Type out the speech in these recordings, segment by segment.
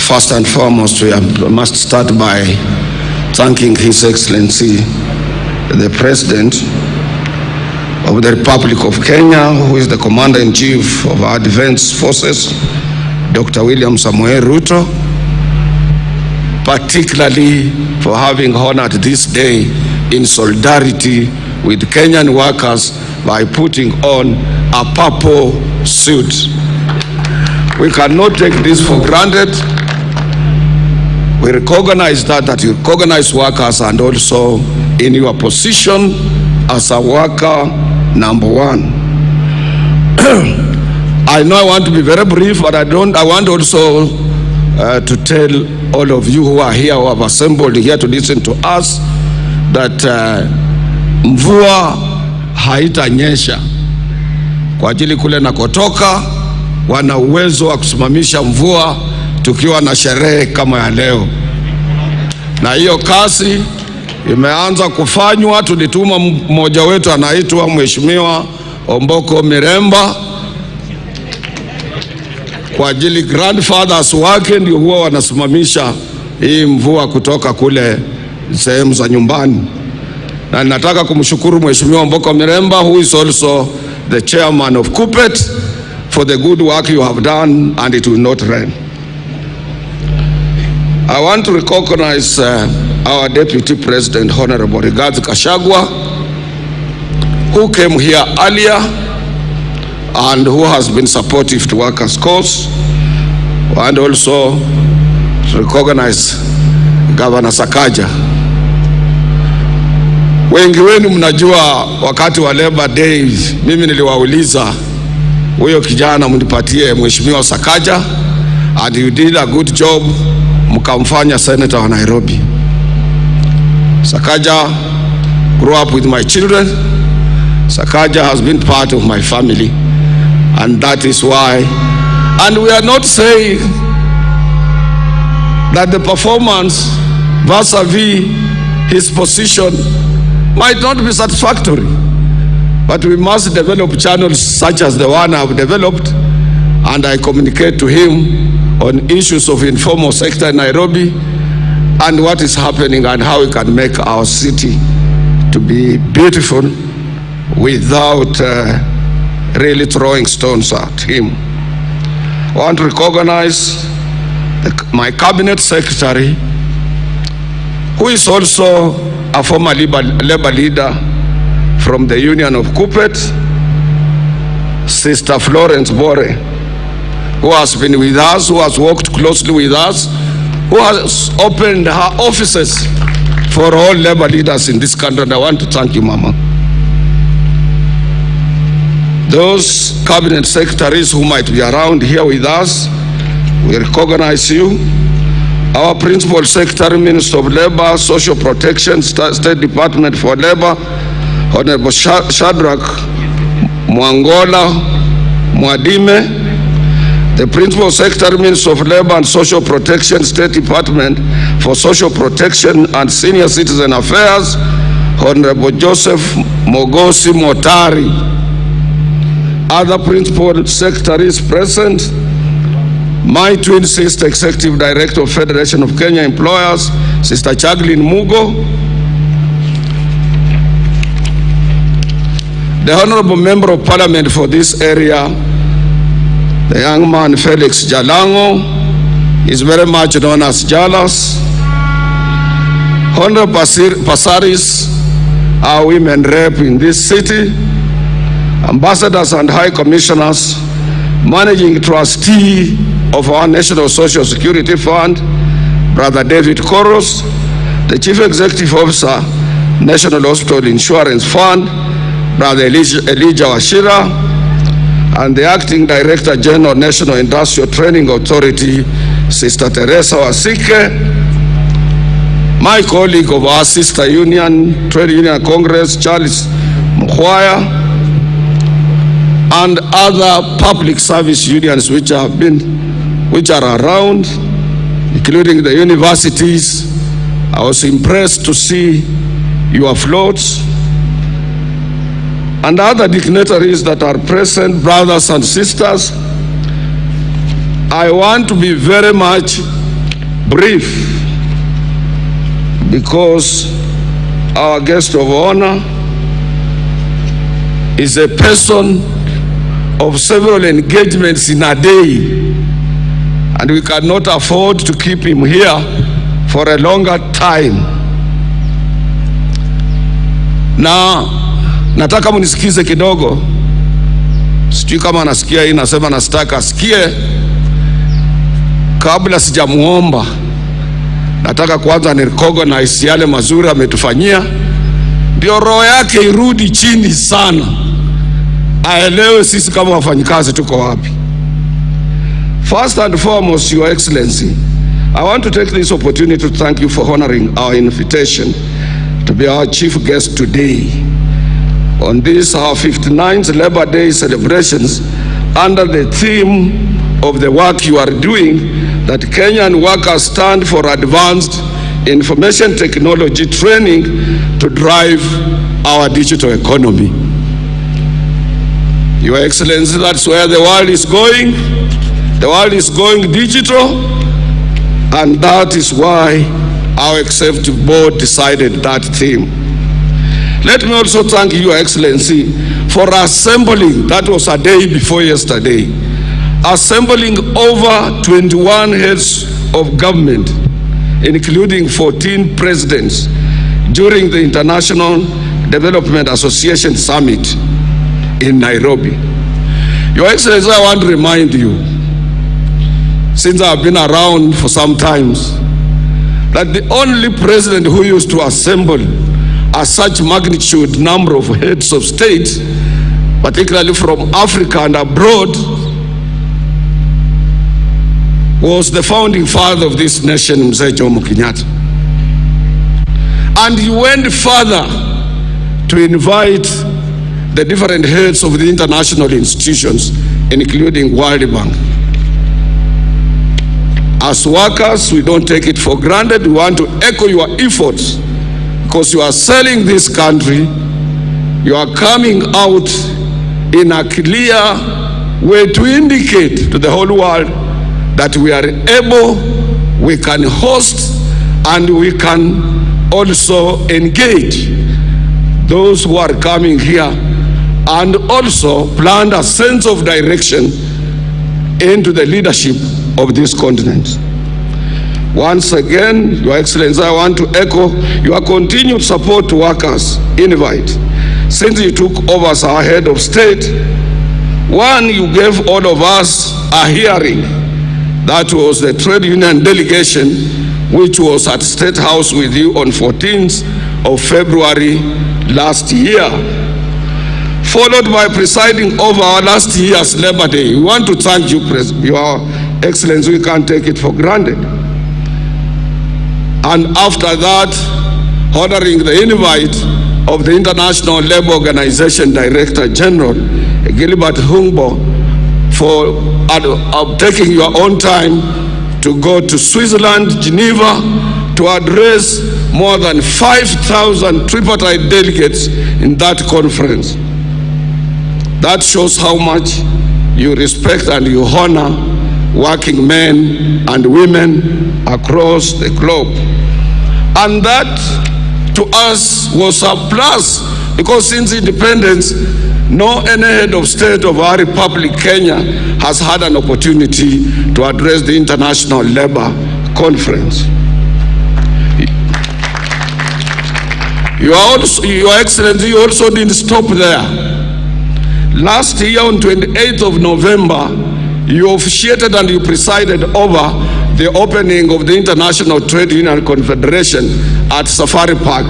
First and foremost, we must start by thanking His Excellency, the President of the Republic of Kenya, who is the Commander-in-Chief of our Defense Forces, Dr. William Samoei Ruto, particularly for having honored this day in solidarity with Kenyan workers by putting on a purple suit. We cannot take this for granted. We recognize that you recognize workers, and also in your position as a worker number one. I know I want to be very brief, but I want also to tell all of you who are here, who have assembled here to listen to us, that mvua haitanyesha. Kwa ajili kule nakotoka wana uwezo wa kusimamisha mvua tukiwa na sherehe kama ya leo, na hiyo kazi imeanza kufanywa. Tulituma mmoja wetu anaitwa Mheshimiwa Omboko Miremba kwa ajili grandfathers wake ndio huwa wanasimamisha hii mvua kutoka kule sehemu za nyumbani. Na nataka kumshukuru Mheshimiwa Omboko Miremba, who is also the chairman of KUPPET, for the good work you have done, and it will not rain. I want to recognize our Deputy President, Honorable Rigathi Gachagua, who came here earlier and who has been supportive to workers' cause, and also recognize Governor Sakaja. Wengi wenu mnajua wakati wa Labor Day mimi niliwauliza huyo kijana mnipatie Mheshimiwa Sakaja, and you did a good job, mkamfanya senator wa Nairobi. Sakaja grew up with my children. Sakaja has been part of my family, and that is why, and we are not saying that the performance vis-a-vis his position might not be satisfactory, but we must develop channels such as the one I've developed, and I communicate to him on issues of informal sector in Nairobi and what is happening and how we can make our city to be beautiful without really throwing stones at him. I want to recognize my cabinet secretary, who is also a former labor leader from the Union of KUPPET, Sister Florence Bore, who has been with us, who has worked closely with us, who has opened her offices for all labor leaders in this country, and I want to thank you, Mama. Those cabinet secretaries who might be around here with us, we recognize you. Our Principal Secretary, Minister of Labor, Social Protection, State Department for Labor, Honorable Shadrach Mwangola Mwadime, the Principal Secretary, Minister of Labor and Social Protection, State Department for Social Protection and Senior Citizen Affairs, Honorable Joseph Mogosi Motari. Other Principal Secretaries present: my twin sister, Executive Director of Federation of Kenya Employers, Sister Chaglin Mugo, the Honorable Member of Parliament for this area, the young man Felix Jalango, is very much known as Jalas. Honorable Pasaris, our women rep in this city, ambassadors and high commissioners, managing trustee of our National Social Security Fund, Brother David Koros, the Chief Executive Officer, National Hospital Insurance Fund, Brother Elijah Washira, and the Acting Director General, National Industrial Training Authority, Sister Teresa Wasike, my colleague of our sister union, Trade Union Congress, Charles Mkhwaya, and other public service unions which are around, including the universities. I was impressed to see your floats, and other dignitaries that are present, brothers and sisters. I want to be very much brief because our guest of honor is a person of several engagements in a day, and we cannot afford to keep him here for a longer time. Na nataka munisikize kidogo, sijui kama nasikia hii, nasema nasitaka asikie. Kabla sijamuomba, nataka kwanza ni recognize yale mazuri ametufanyia, ndio roho yake irudi chini sana, aelewe sisi kama wafanyikazi tuko wapi. First and foremost, Your Excellency, I want to take this opportunity to thank you for honoring our invitation to be our chief guest today on this our 59th Labor Day celebrations under the theme of the work you are doing, that Kenyan workers stand for advanced information technology training to drive our digital economy. Your Excellency, that's where the world is going. The world is going digital, and that is why our executive board decided that theme. Let me also thank Your Excellency for assembling, that was a day before yesterday, assembling over 21 heads of government, including 14 presidents, during the International Development Association Summit in Nairobi. Your Excellency, I want to remind you, since I've been around for some times, that the only president who used to assemble a such magnitude number of heads of state, particularly from Africa and abroad, was the founding father of this nation, Mzee Jomo Kenyatta. And he went further to invite the different heads of the international institutions, including World Bank. As workers, we don't take it for granted. We want to echo your efforts, because you are selling this country. You are coming out in a clear way to indicate to the whole world that we are able, we can host, and we can also engage those who are coming here, and also plant a sense of direction into the leadership of this continent. Once again, Your Excellency, I want to echo your continued support to workers' invite. Since you took over as our head of state, one, you gave all of us a hearing. That was the trade union delegation, which was at State House with you on 14th of February last year, followed by presiding over our last year's Labor Day. We want to thank you, Your Excellency. We can't take it for granted. And after that, honoring the invite of the International Labour Organization Director General, Gilbert Humbo, for taking your own time to go to Switzerland, Geneva, to address more than 5,000 tripartite delegates in that conference. That shows how much you respect and you honor working men and women across the globe. And that to us was a plus, because since independence, no any head of state of our republic, Kenya, has had an opportunity to address the International Labour Conference. Your Excellency, you also didn't stop there. Last year on 28th of November, you officiated and you presided over the opening of the International Trade Union Confederation at Safari Park,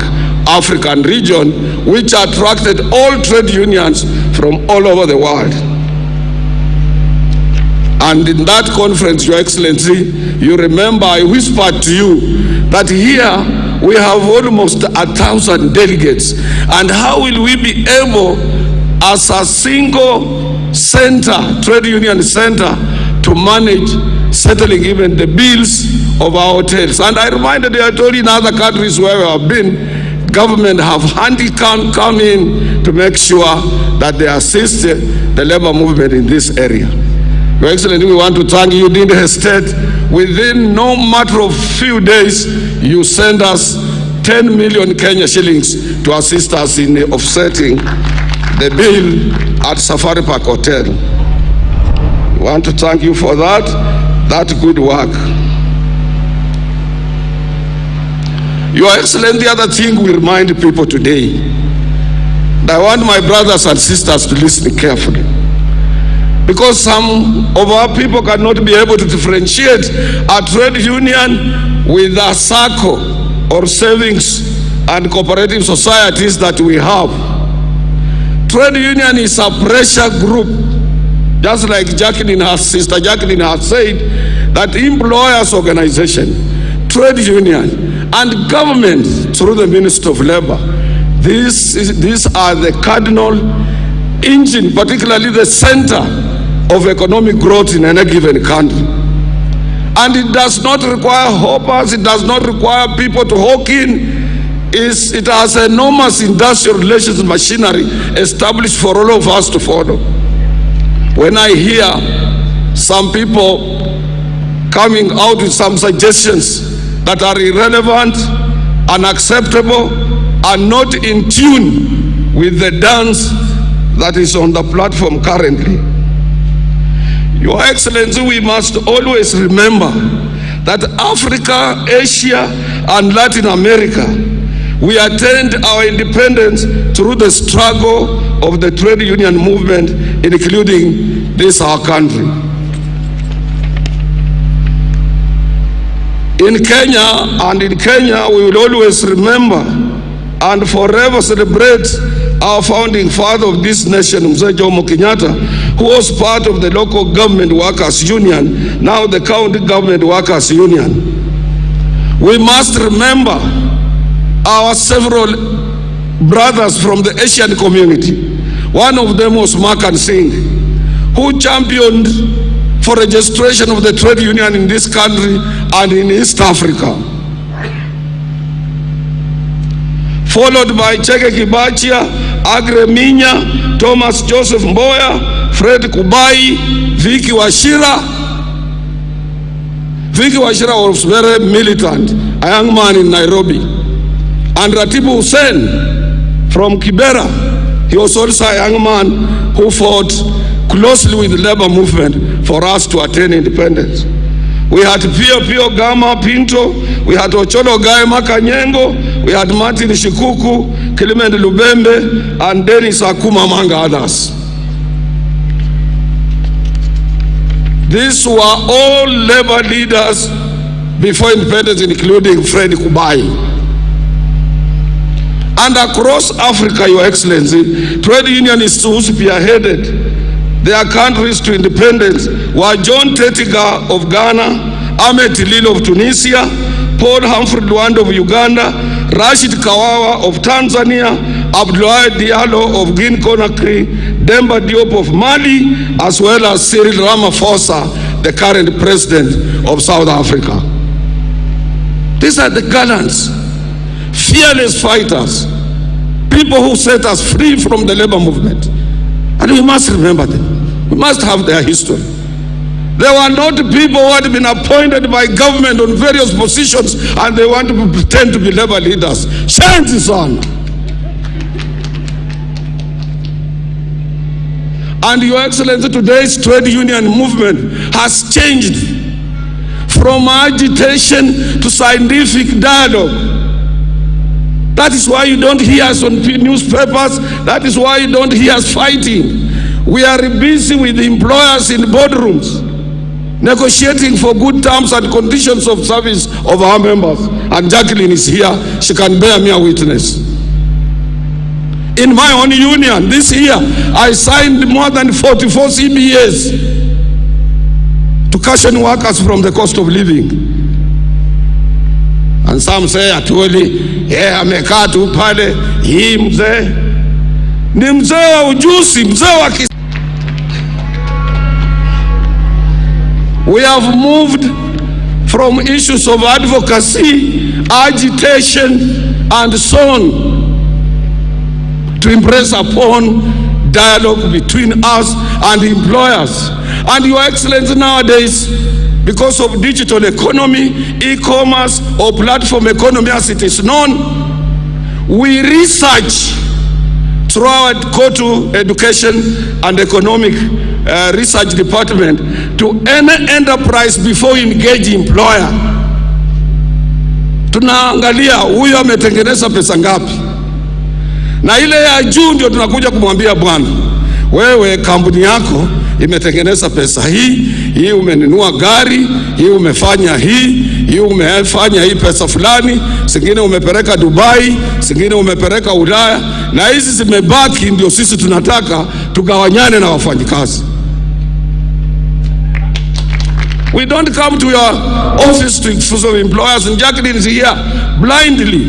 African region, which attracted all trade unions from all over the world. And in that conference, Your Excellency, you remember I whispered to you that here we have almost 1,000 delegates, and how will we be able, as a single center, trade union center, to manage settling even the bills of our hotels? And I reminded you, I told you in other countries where we have been, government have handicap come in to make sure that they assist the labor movement in this area. Your Excellency, we want to thank you. You didn't hesitate. Within no matter of few days, you send us 10 million Kenya shillings to assist us in offsetting the bill at Safari Park Hotel. We want to thank you for that good work. Your Excellency, the other thing we remind people today, and I want my brothers and sisters to listen carefully, because some of our people cannot be able to differentiate a trade union with a SACCO or savings and cooperative societies that we have. Trade union is a pressure group, just like Sister Jacqueline has said, that employers organization, trade union, and government through the Ministry of Labor, these are the cardinal engine, particularly the center of economic growth in any given country. And it does not require hoppers, it does not require people to hawk in. It has enormous industrial relations machinery established for all of us to follow. When I hear some people coming out with some suggestions that are irrelevant, unacceptable, and not in tune with the dance that is on the platform currently, Your Excellency, we must always remember that Africa, Asia, and Latin America, we attained our independence through the struggle of the trade union movement, including this our country. In Kenya, we will always remember and forever celebrate our founding father of this nation, Mzee Jomo Kenyatta, who was part of the local government workers union, now the county government workers union. We must remember our several brothers from the Asian community. One of them was Makan Singh, who championed for registration of the trade union in this country and in East Africa. Followed by Cheke Kibachia, Agre Minya, Thomas Joseph Mboya, Fred Kubai, Vicky Wachira. Vicky Wachira was very militant, a young man in Nairobi. And Ratibu Hussein from Kibera, he was also a young man who fought closely with the labor movement for us to attain independence. We had Pio Gama Pinto, we had Ocholo Gai Makanyengo, we had Martin Shikuku, Clement Lubembe, and Dennis Akuma, among others. These were all labor leaders before independence, including Fred Kubai. And across Africa, Your Excellency, trade unionists who spearheaded their countries to independence were John Tetiga of Ghana, Ahmed Tilil of Tunisia, Paul Humphrey Luanda of Uganda, Rashid Kawawa of Tanzania, Abdoulaye Diallo of Guinea-Conakry, Demba Diop of Mali, as well as Cyril Ramaphosa, the current president of South Africa. These are the gallants, fearless fighters, people who set us free from the labor movement. And we must remember them. We must have their history. They were not people who had been appointed by government on various positions and they want to pretend to be labor leaders. Change is on. And Your Excellency, today's trade union movement has changed from agitation to scientific dialogue. That is why you don't hear us on newspapers. That is why you don't hear us fighting. We are busy with the employers in boardrooms, negotiating for good terms and conditions of service of our members. And Jacqueline is here. She can bear me a witness. In my own union, this year, I signed more than 44 CBAs to cushion workers from the cost of living. And some say Atwoli, amekaa tu pale, hii mzee ni mzee wa ujuzi, mzee wa kisi. We have moved from issues of advocacy, agitation, and so on to impress upon dialogue between us and employers. And Your Excellency, nowadays, because of digital economy, e-commerce or platform economy as it is known, we research through our Kotu Education and Economic Research Department to any enterprise before we engage employer. Tunaangalia huyo ametengeneza pesa ngapi, na ile ya juu ndio tunakuja kumwambia bwana, wewe kampuni yako imetengeneza pesa hii umenunua gari, hii umefanya hii umefanya hii pesa fulani, zingine umepeleka Dubai, zingine umepeleka Ulaya, na hizi zimebaki ndio sisi tunataka tugawanyane na wafanyikazi. We don't come to your office to exclude employers, and Jacqueline is here blindly.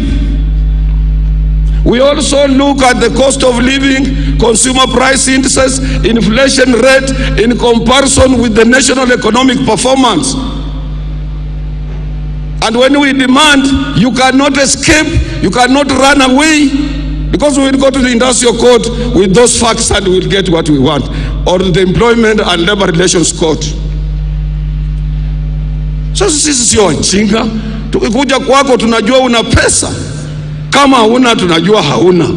We also look at the cost of living, consumer price indices, inflation rate in comparison with the national economic performance. And when we demand, you cannot escape, you cannot run away, because we will go to the industrial court with those facts and we will get what we want, or the employment and labor relations court. So sisi sio wajinga. Tukikuja kwako tunajua una pesa, kama hauna tunajua hauna.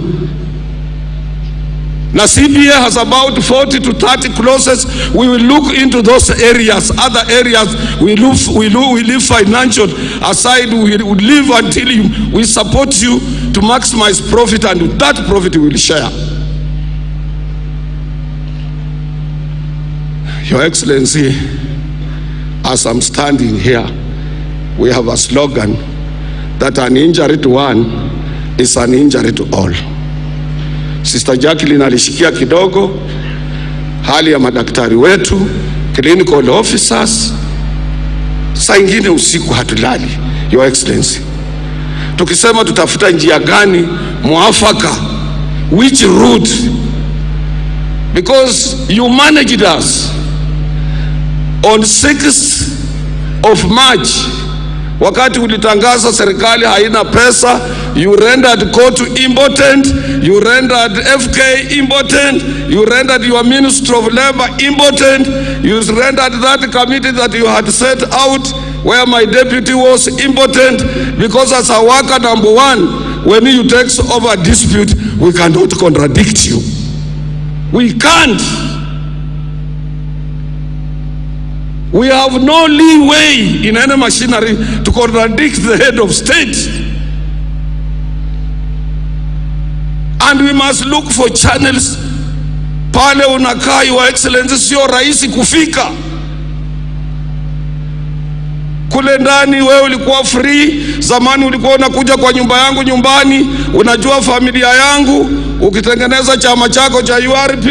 Na CBA has about 40 to 30 clauses. We will look into those areas. Other areas we leave financial aside. We will leave until we support you to maximize profit, and with that profit we will share. Your Excellency, as I'm standing here, we have a slogan that an injury to one is an injury to all. Sister Jacqueline alishikia kidogo hali ya madaktari wetu, clinical officers. Saa ingine usiku hatulali, Your Excellency, tukisema tutafuta njia gani mwafaka, which route, because you managed us on 6th of March, wakati ulitangaza serikali haina pesa, you rendered Kotu impotent, you rendered FK impotent, you rendered your Minister of Labor impotent, you rendered that committee that you had set out where my deputy was impotent, because as a worker number one, when you take over a dispute, we cannot contradict you. We can't. We have no leeway in any machinery to contradict the head of state. And we must look for channels. Pale unakaa, Your Excellency, sio rahisi kufika. Kule ndani wewe ulikuwa free. Zamani ulikuwa unakuja kwa nyumba yangu nyumbani, unajua familia yangu. Ukitengeneza chama chako cha URP,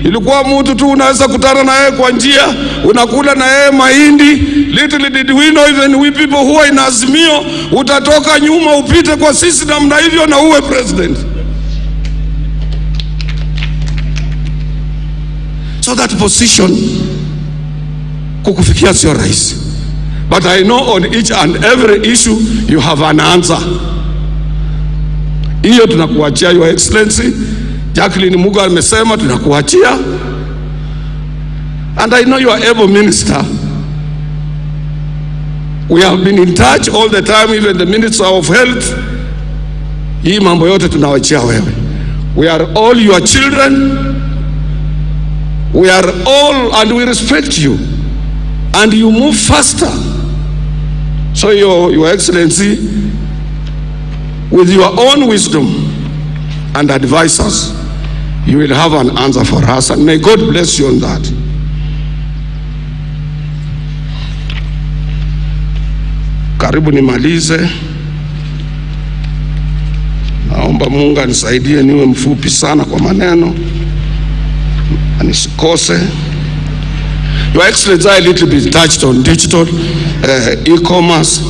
ilikuwa mtu tu unaweza kutana na yeye kwa njia, unakula na yeye mahindi. Little did we know, even we people who are in Azimio, utatoka nyuma upite kwa sisi namna hivyo na uwe president. So that position kukufikia sio rahisi. But I know on each and every issue you have an answer. Hiyo tunakuachia, Your Excellency. Jacqueline Muga amesema tunakuachia. And I know you are able minister. We have been in touch all the time, even the Minister of Health. Hii mambo yote tunawachia wewe. We are all your children. We are all, and we respect you. And you move faster. So Your Excellency, with your own wisdom and advisors, you will have an answer for us, and may God bless you on that. Karibu nimalize. Naomba Mungu anisaidie niwe mfupi sana kwa maneno, anisikose. Your Excellency, I a little bit touched on digital e-commerce,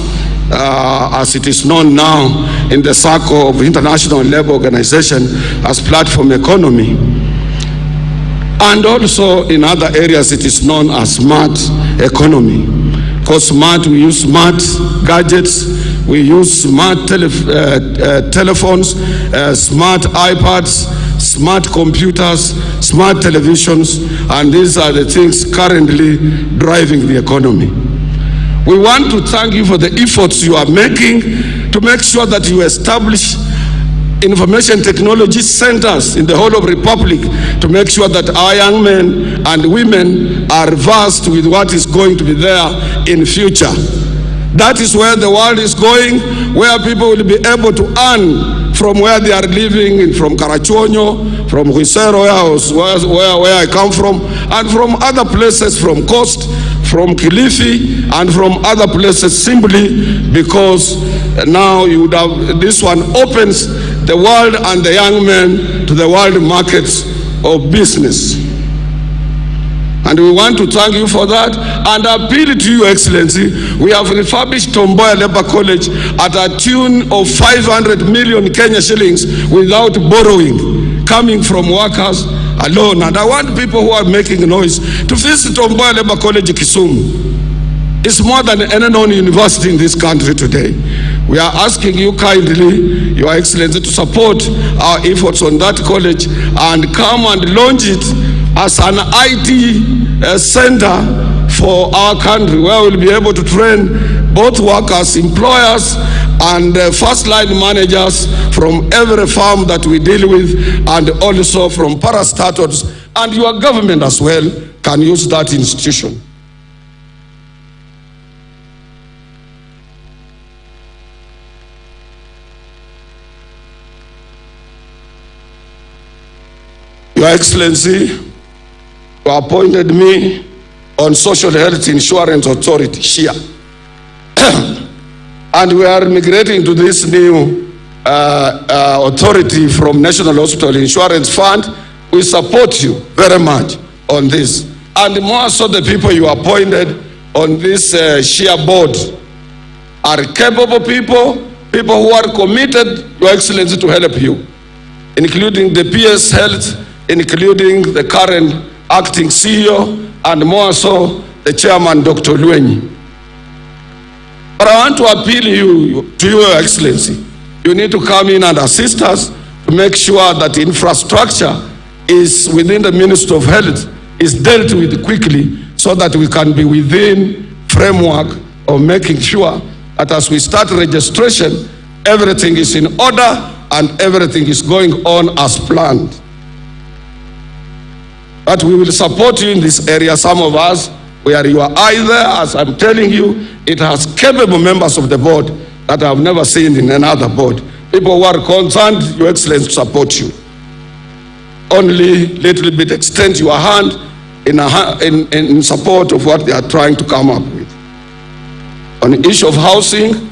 as it is known now in the circle of International Labour Organization as platform economy. And also in other areas it is known as smart economy. Because smart, we use smart gadgets, we use smart telephones, smart iPads, smart computers, smart televisions, and these are the things currently driving the economy. We want to thank you for the efforts you are making to make sure that you establish information technology centers in the whole of Republic to make sure that our young men and women are versed with what is going to be there in future. That is where the world is going, where people will be able to earn from where they are living, from Karachuonyo, from Huisero, where I come from, and from other places, from Coast, from Kilifi, and from other places, simply because now you would have, this one opens the world and the young men to the world markets of business. And we want to thank you for that and appeal to you, Excellency. We have refurbished Tomboya Labour College at a tune of 500 million Kenya shillings without borrowing, coming from workers alone. And I want people who are making noise to visit Tomboya Labour College Kisumu. It's more than any known university in this country today. We are asking you kindly, Your Excellency, to support our efforts on that college and come and launch it as an IT center for our country, where we'll be able to train both workers, employers, and first-line managers from every farm that we deal with, and also from parastatals, and your government as well can use that institution. Your Excellency, you appointed me on Social Health Insurance Authority, SHIA. And we are migrating to this new authority from National Hospital Insurance Fund. We support you very much on this. And more so, the people you appointed on this SHIA board are capable people, people who are committed, Your Excellency, to help you, including the PS Health, including the current acting CEO, and more so the chairman, Dr. Luenyi. But I want to appeal to you, Your Excellency. You need to come in and assist us to make sure that infrastructure is within the Ministry of Health, is dealt with quickly, so that we can be within framework of making sure that as we start registration, everything is in order and everything is going on as planned. But we will support you in this area. Some of us, we are your eye there. As I'm telling you, it has capable members of the board that I have never seen in another board. People who are concerned, Your Excellency, to support you. Only little bit extend your hand in support of what they are trying to come up with. On the issue of housing,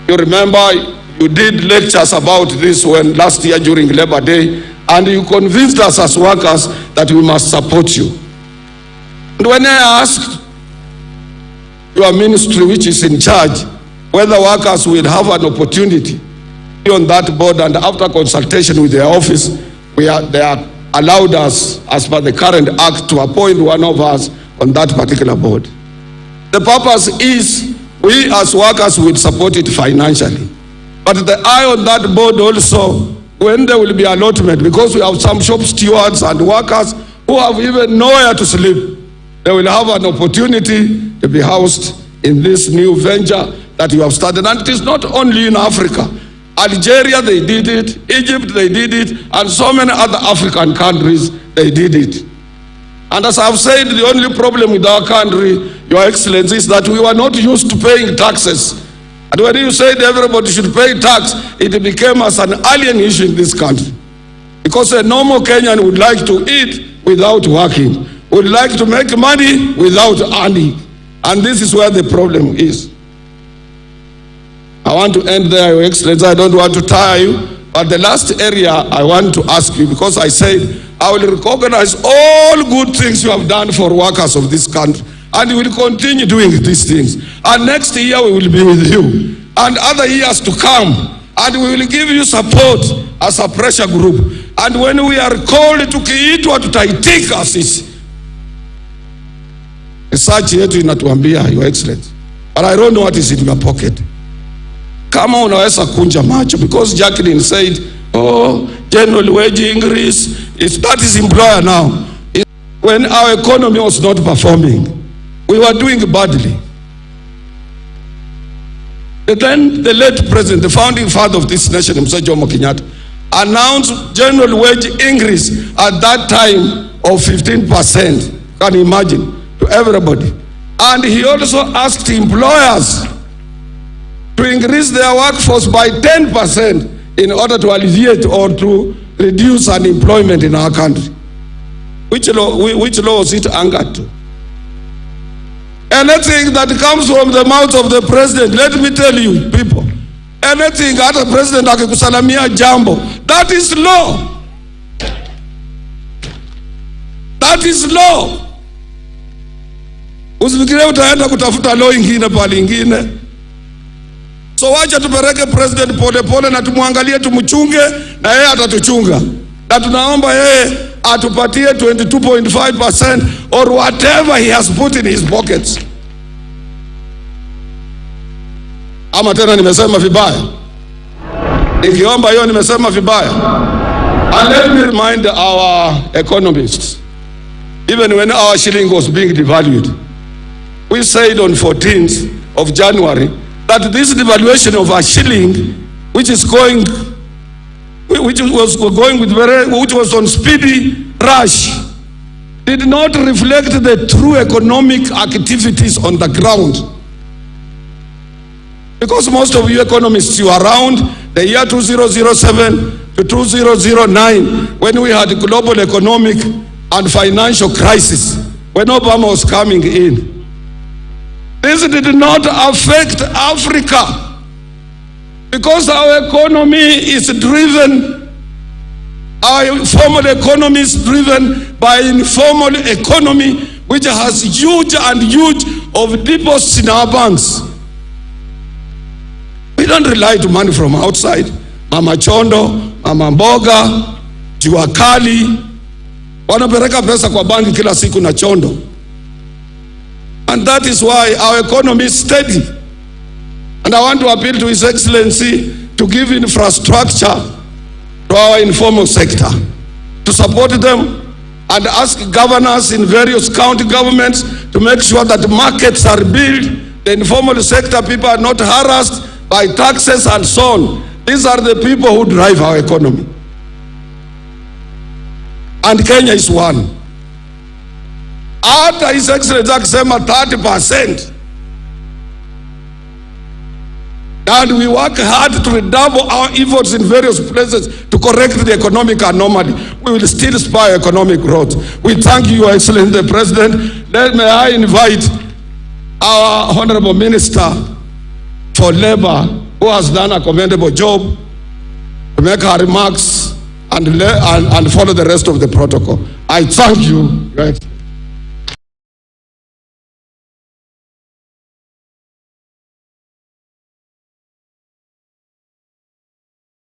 you remember you did lectures about this when last year during Labor Day, and you convinced us as workers that we must support you. And when I asked your ministry, which is in charge, whether workers will have an opportunity on that board, and after consultation with their office, they are allowed us, as per the current act, to appoint one of us on that particular board. The purpose is we as workers will support it financially. But the eye on that board also, when there will be allotment, because we have some shop stewards and workers who have even nowhere to sleep, they will have an opportunity to be housed in this new venture that you have started. And it is not only in Africa. Algeria, they did it. Egypt, they did it. And so many other African countries, they did it. And as I've said, the only problem with our country, Your Excellency, is that we were not used to paying taxes. And when you said everybody should pay tax, it became as an alien issue in this country. Because a normal Kenyan would like to eat without working, would like to make money without earning. And this is where the problem is. I want to end there, Your Excellency. I don't want to tire you. But the last area I want to ask you, because I said I will recognize all good things you have done for workers of this country. And we will continue doing these things. And next year we will be with you. And other years to come. And we will give you support as a pressure group. And when we are called to kiitwa tutaitika sisi. Research yetu inatuambia, Your Excellency. But I don't know what is in your pocket. Kama unaweza kunja macho. Because Jacqueline said, oh, general wage increase, that is employer now. When our economy was not performing, we were doing badly. And then the late president, the founding father of this nation, Mzee Jomo Kenyatta, announced general wage increase at that time of 15%. Can you imagine? To everybody. And he also asked employers to increase their workforce by 10% in order to alleviate or to reduce unemployment in our country. Which law was it anchored to? Anything that comes from the mouth of the president, let me tell you people, anything hata president akikusalamia jambo, that is law. That is law. Usifikirie utaenda kutafuta law ingine pale ingine. So wacha tupereke president pole pole na tumwangalie, tumchunge na yeye atatuchunga. Na tunaomba yeye atupatie 22.5% or whatever he has put in his pockets. Ama tena nimesema vibaya? Nikiomba hiyo nimesema vibaya? And let me remind our economists, even when our shilling was being devalued, we said on 14th of January that this devaluation of our shilling, which was on speedy rush, did not reflect the true economic activities on the ground. Because most of you economists, you are around the year 2007 to 2009 when we had a global economic and financial crisis, when Obama was coming in. This did not affect Africa because our economy is driven, our formal economy is driven by informal economy, which has huge of deposits in our banks. We don't rely to money from outside. Mama Chondo, Mama Mboga, Jua Kali, wanapeleka pesa kwa banki kila siku na Chondo. And that is why our economy is steady. And I want to appeal to His Excellency to give infrastructure to our informal sector, to support them, and ask governors in various county governments to make sure that markets are built, the informal sector people are not harassed by taxes and so on. These are the people who drive our economy. And Kenya is one. Hata His Excellency akisema 30%. And we work hard to redouble our efforts in various places to correct the economic anomaly. We will still spur economic growth. We thank you, Your Excellency the President. May I invite our Honorable Minister for Labor, who has done a commendable job, to make her remarks and follow the rest of the protocol. I thank you, Your Excellency.